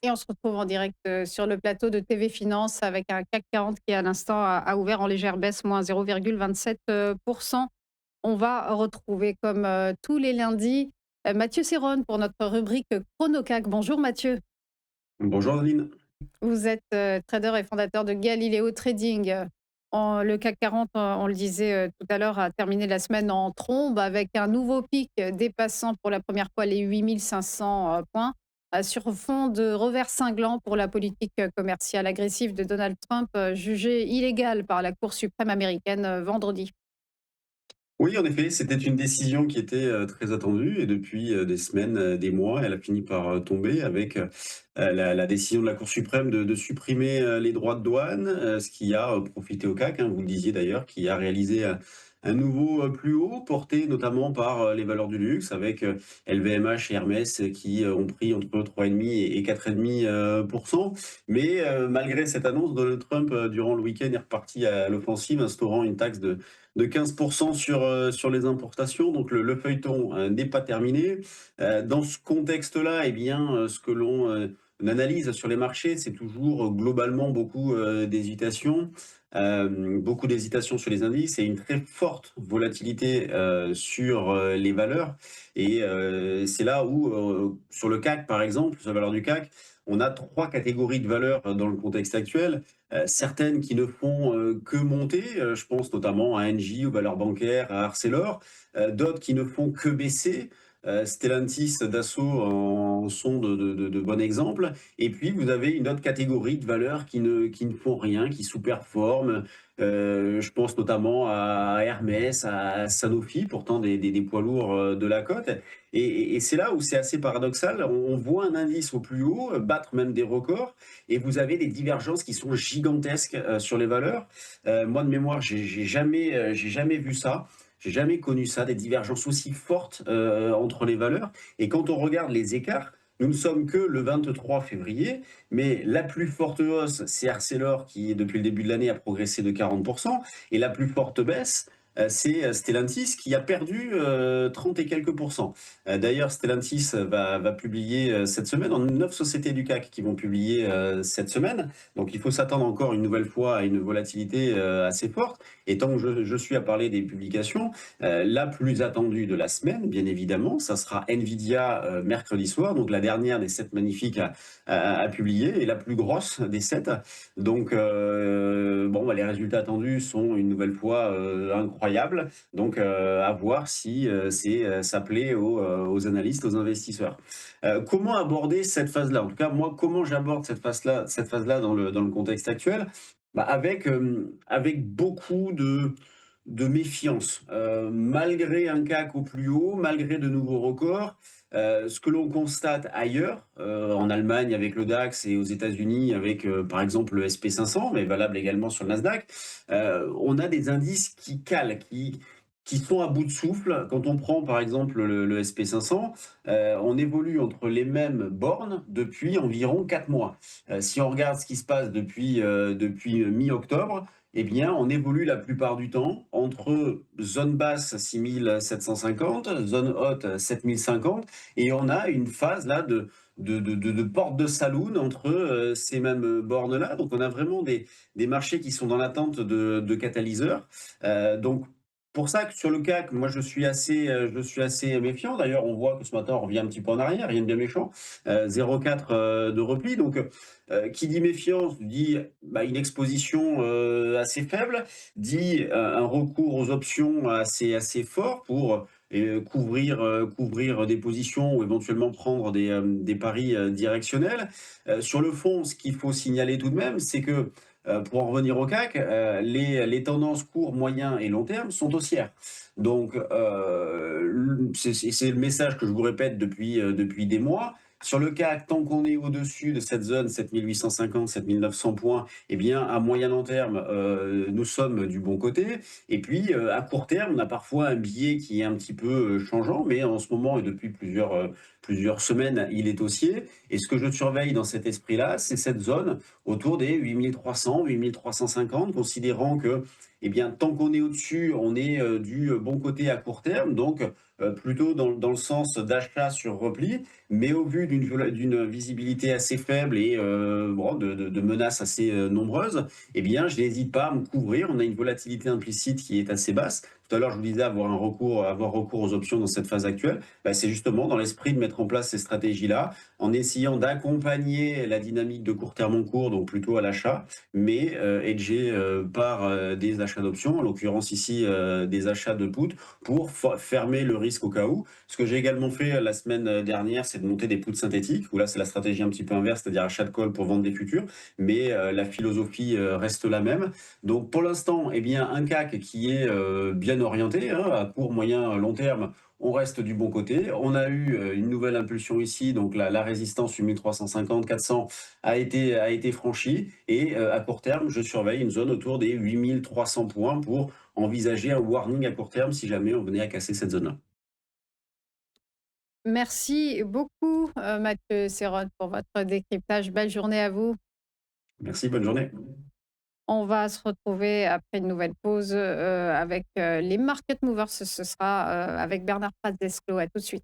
Et on se retrouve en direct, sur le plateau de TV Finance avec un CAC 40 qui à l'instant a ouvert en légère baisse, moins 0,27 On va retrouver comme, tous les lundis, Mathieu Serrone pour notre rubrique Chrono CAC. Bonjour Mathieu. Bonjour Adeline. Vous êtes, trader et fondateur de Galileo Trading. Le CAC 40, on le disait, tout à l'heure, a terminé la semaine en trombe avec un nouveau pic, dépassant pour la première fois les 8 500 points, sur fond de revers cinglant pour la politique, commerciale agressive de Donald Trump, jugée illégale par la Cour suprême américaine, vendredi. Oui, en effet, c'était une décision qui était, très attendue et depuis, des semaines, des mois, elle a fini par, tomber avec, la décision de la Cour suprême de supprimer, les droits de douane, ce qui a, profité au CAC, hein, vous le disiez d'ailleurs, qui a réalisé un nouveau, plus haut, porté notamment par, les valeurs du luxe avec, LVMH et Hermès qui, ont pris entre 3,5 et 4,5 Mais, malgré cette annonce, Donald Trump, durant le week-end, est reparti à l'offensive, instaurant une taxe de 15% sur les importations. Donc le feuilleton n'est pas terminé. Dans ce contexte-là, eh bien, ce que l'on analyse sur les marchés, c'est toujours globalement beaucoup d'hésitations sur les indices et une très forte volatilité sur les valeurs. Et c'est là où, sur le CAC par exemple, sur la valeur du CAC, on a trois catégories de valeurs dans le contexte actuel. Certaines qui ne font que monter, je pense notamment à Engie, aux valeurs bancaires, à Arcelor, d'autres qui ne font que baisser. Stellantis, Dassault en sont de bons exemples. Et puis, vous avez une autre catégorie de valeurs qui ne font rien, qui sous-performent. Je pense notamment à Hermès, à Sanofi, pourtant des poids lourds de la cote. Et c'est là où c'est assez paradoxal. On voit un indice au plus haut, battre même des records, et vous avez des divergences qui sont gigantesques sur les valeurs. Moi, de mémoire, j'ai jamais vu ça. J'ai jamais connu ça, des divergences aussi fortes entre les valeurs. Et quand on regarde les écarts, nous ne sommes que le 23 février, mais la plus forte hausse, c'est Arcelor qui, depuis le début de l'année, a progressé de 40%, et la plus forte baisse, c'est Stellantis qui a perdu 30 et quelques pourcents. D'ailleurs, Stellantis va publier cette semaine, en 9 sociétés du CAC qui vont publier cette semaine. Donc il faut s'attendre encore une nouvelle fois à une volatilité assez forte. Et tant que je suis à parler des publications, la plus attendue de la semaine, bien évidemment, ça sera Nvidia mercredi soir, donc la dernière des 7 magnifiques à publier et la plus grosse des 7. Donc bon, bah, les résultats attendus sont une nouvelle fois incroyables. Donc à voir si ça plaît aux analystes, aux investisseurs. Comment aborder cette phase-là? En tout cas, moi, comment j'aborde cette phase-là dans le contexte actuel? Bah, avec beaucoup de méfiance. Malgré un CAC au plus haut, malgré de nouveaux records, ce que l'on constate ailleurs, en Allemagne avec le DAX et aux États-Unis avec, par exemple, le SP 500, mais valable également sur le Nasdaq, on a des indices qui calent, qui sont à bout de souffle. Quand on prend par exemple le SP 500, on évolue entre les mêmes bornes depuis environ 4 mois. Si on regarde ce qui se passe depuis mi-octobre, eh bien, on évolue la plupart du temps entre zone basse 6750, zone haute 7050, et on a une phase là de porte de saloon entre ces mêmes bornes-là. Donc, on a vraiment des marchés qui sont dans l'attente de catalyseurs. Donc, pour ça que sur le CAC, moi je suis assez méfiant. D'ailleurs, on voit que ce matin on revient un petit peu en arrière, rien de bien méchant, 0,4 de repli. Donc, qui dit méfiance dit bah, une exposition assez faible, dit un recours aux options assez fort pour couvrir des positions ou éventuellement prendre des paris directionnels. Sur le fond, ce qu'il faut signaler tout de même, c'est que pour en revenir au CAC, les tendances court, moyen et long terme sont haussières. Donc, c'est le message que je vous répète depuis des mois. Sur le CAC, tant qu'on est au-dessus de cette zone 7850, 7900 points, eh bien, à moyen long terme, nous sommes du bon côté. Et puis, à court terme, on a parfois un biais qui est un petit peu changeant, mais en ce moment et depuis plusieurs semaines, il est haussier. Et ce que je surveille dans cet esprit-là, c'est cette zone autour des 8300, 8350, considérant que eh bien, tant qu'on est au-dessus, on est du bon côté à court terme, donc plutôt dans le sens d'achat sur repli, mais au vu d'une visibilité assez faible et bon, de menaces assez nombreuses, eh bien, je n'hésite pas à me couvrir. On a une volatilité implicite qui est assez basse. Tout à l'heure, je vous disais avoir recours aux options dans cette phase actuelle. Bah, c'est justement dans l'esprit de mettre en place ces stratégies-là, en essayant d'accompagner la dynamique de court terme en cours, donc plutôt à l'achat, mais hedgé par des achats d'options, en l'occurrence ici des achats de put, pour fermer le risque au cas où. Ce que j'ai également fait la semaine dernière, c'est de monter des puts synthétiques, où là c'est la stratégie un petit peu inverse, c'est-à-dire achat de call pour vendre des futurs, mais la philosophie reste la même. Donc pour l'instant, eh bien, un CAC qui est bien orienté, hein, à court, moyen, long terme, on reste du bon côté. On a eu une nouvelle impulsion ici, donc la résistance du 1350-400 a été franchie. Et à court terme, je surveille une zone autour des 8300 points pour envisager un warning à court terme si jamais on venait à casser cette zone-là. Merci beaucoup, Mathieu Serron, pour votre décryptage. Belle journée à vous. Merci, bonne journée. On va se retrouver après une nouvelle pause, avec, les market movers. Ce sera, avec Bernard Paz-Desclaux. À tout de suite.